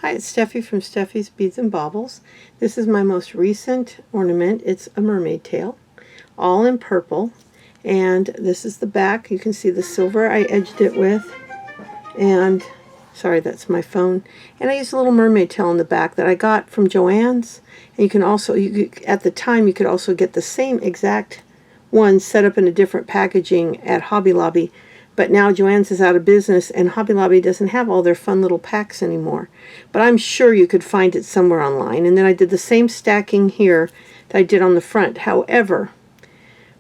Hi, it's Steffi from Steffi's Beads and Baubles. This is my most recent ornament. It's a mermaid tail, all in purple. And this is the back. You can see the silver I edged it with. And, sorry, that's my phone. And I used a little mermaid tail on the back that I got from Joann's. And you can also, at the time, you could also get the same exact one set up in a different packaging at Hobby Lobby. But now Joann's is out of business and Hobby Lobby doesn't have all their fun little packs anymore. But I'm sure you could find it somewhere online. And then I did the same stacking here that I did on the front. However,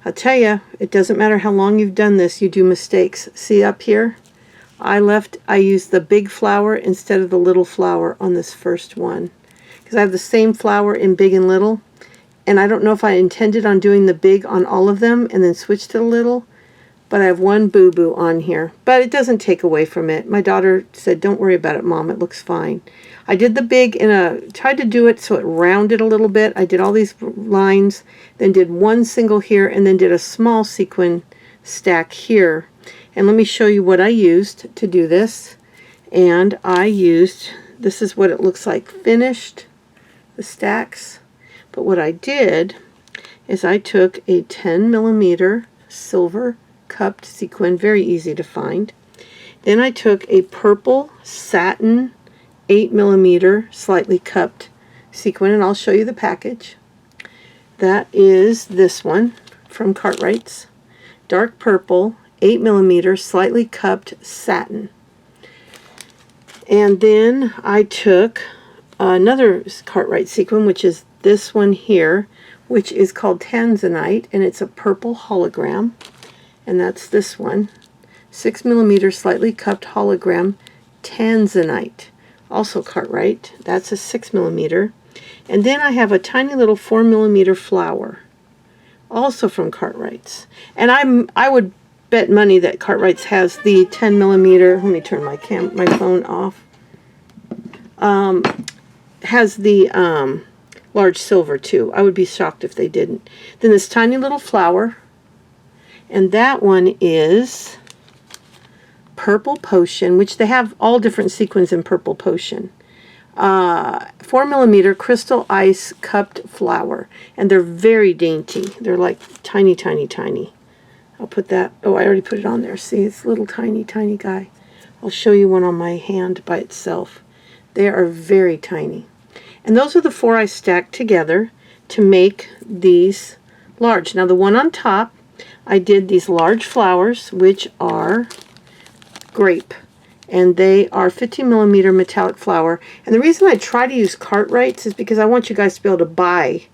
I'll tell you, it doesn't matter how long you've done this, you do mistakes. See up here? I used the big flower instead of the little flower on this first one. Because I have the same flower in big and little. And I don't know if I intended on doing the big on all of them and then switched to the little. But I have one boo-boo on here. But it doesn't take away from it. My daughter said, don't worry about it, Mom. It looks fine. I did the big tried to do it so it rounded a little bit. I did all these lines, then did one single here, and then did a small sequin stack here. And let me show you what I used to do this. And I used, this is what it looks like finished, the stacks. But what I did is I took a 10mm silver cupped sequin, very easy to find. Then I took a purple satin 8mm slightly cupped sequin, and I'll show you the package. That is this one from Cartwright's. Dark purple 8mm slightly cupped satin. And then I took another Cartwright sequin, which is this one here, which is called Tanzanite, and it's a purple hologram. And that's this one, 6mm slightly cupped hologram Tanzanite, also Cartwright. That's a 6mm. And then I have a tiny little 4mm flower, also from Cartwright's. And I would bet money that Cartwright's has the 10mm. Let me turn my phone off. Has the large silver too. I would be shocked if they didn't. Then this tiny little flower. And that one is Purple Potion, which they have all different sequins in Purple Potion. 4mm crystal ice cupped flower. And they're very dainty. They're like tiny, tiny, tiny. I'll put that, oh, I already put it on there. See, it's a little tiny, tiny guy. I'll show you one on my hand by itself. They are very tiny. And those are the four I stacked together to make these large. Now the one on top, I did these large flowers, which are grape, and they are 15mm metallic flower. And the reason I try to use Cartwright's is because I want you guys to be able to buy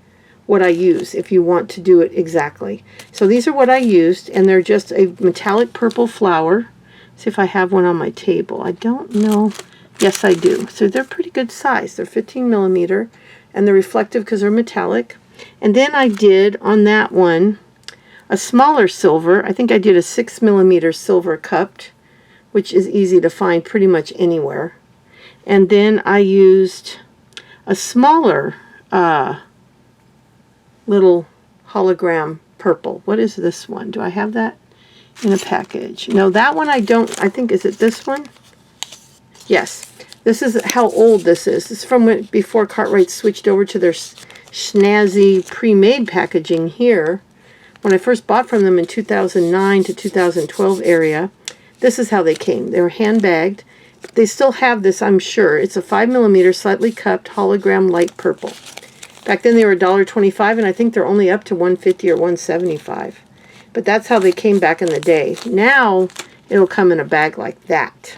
what I use if you want to do it exactly. So these are what I used, and they're just a metallic purple flower. See if I have one on my table. I don't know. Yes, I do. So they're pretty good size. They're 15mm, and they're reflective because they're metallic. And then I did on that one a smaller silver. I think I did a 6mm silver cupped, which is easy to find pretty much anywhere. And then I used a smaller little hologram purple. What is this one? Do I have that in a package? No, that one I don't. I think, is it this one? Yes. This is how old this is. This is from when, before Cartwright switched over to their snazzy pre-made packaging here. When I first bought from them in 2009 to 2012 area, this is how they came. They were hand-bagged. They still have this, I'm sure. It's a 5mm slightly cupped hologram light purple. Back then they were $1.25, and I think they're only up to $1.50 or $1.75. But that's how they came back in the day. Now it'll come in a bag like that.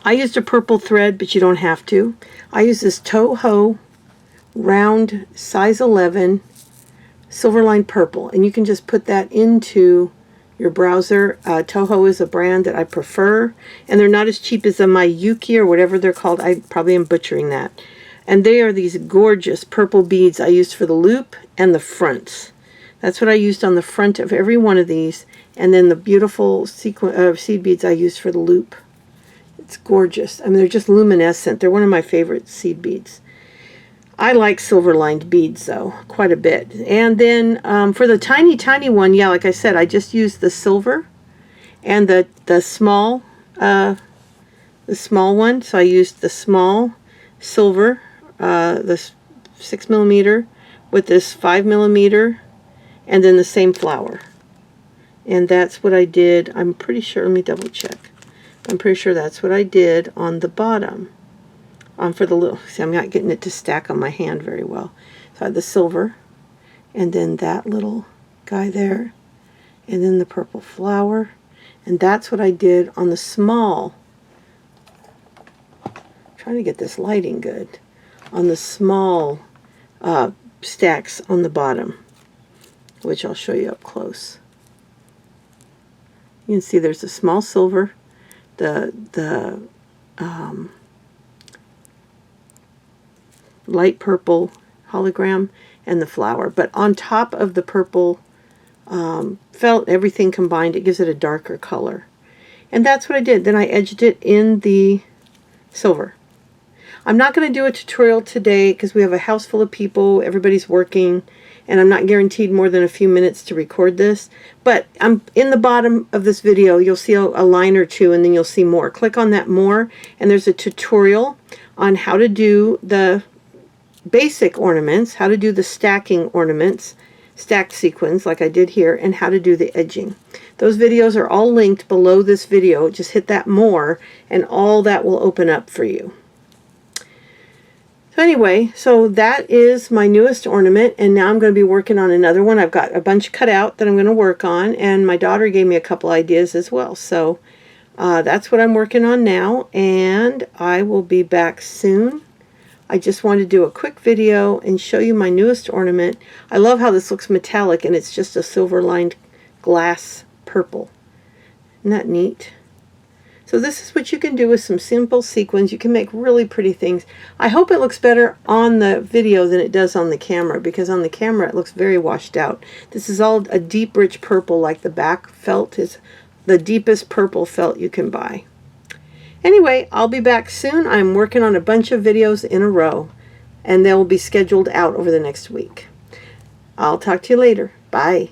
I used a purple thread, but you don't have to. I used this Toho round size 11 Silverline purple, and you can just put that into your browser. Toho is a brand that I prefer, and they're not as cheap as the Mayuki or whatever they're called. I probably am butchering that. And they are these gorgeous purple beads I used for the loop and the fronts. That's what I used on the front of every one of these, and then the beautiful seed beads I used for the loop. It's gorgeous. I mean, they're just luminescent. They're one of my favorite seed beads. I like silver-lined beads, though, quite a bit. And then for the tiny, tiny one, yeah, like I said, I just used the silver and the small the small one. So I used the small silver, this 6mm with this 5mm, and then the same flower. And that's what I did. I'm pretty sure, let me double check. I'm pretty sure that's what I did on the bottom. For the little, see, I'm not getting it to stack on my hand very well. So I had the silver, and then that little guy there, and then the purple flower. And that's what I did on the small, trying to get this lighting good, on the small stacks on the bottom, which I'll show you up close. You can see there's a small silver, the light purple hologram, and the flower. But on top of the purple felt, everything combined, it gives it a darker color. And that's what I did. Then I edged it in the silver. I'm not going to do a tutorial today because we have a house full of people, everybody's working, and I'm not guaranteed more than a few minutes to record this. But I'm in the bottom of this video, you'll see a line or two, and then you'll see more. Click on that more, and there's a tutorial on how to do the basic ornaments, how to do the stacking ornaments, stacked sequins like I did here, and how to do the edging. Those videos are all linked below this video. Just hit that more, and all that will open up for you. So anyway, so that is my newest ornament, and now I'm going to be working on another one. I've got a bunch cut out that I'm going to work on, and my daughter gave me a couple ideas as well. So that's what I'm working on now, and I will be back soon. I just wanted to do a quick video and show you my newest ornament. I love how this looks metallic, and it's just a silver lined glass purple. Isn't that neat? So this is what you can do with some simple sequins. You can make really pretty things. I hope it looks better on the video than it does on the camera, because on the camera it looks very washed out. This is all a deep rich purple, like the back felt is the deepest purple felt you can buy. Anyway, I'll be back soon. I'm working on a bunch of videos in a row, and they will be scheduled out over the next week. I'll talk to you later. Bye.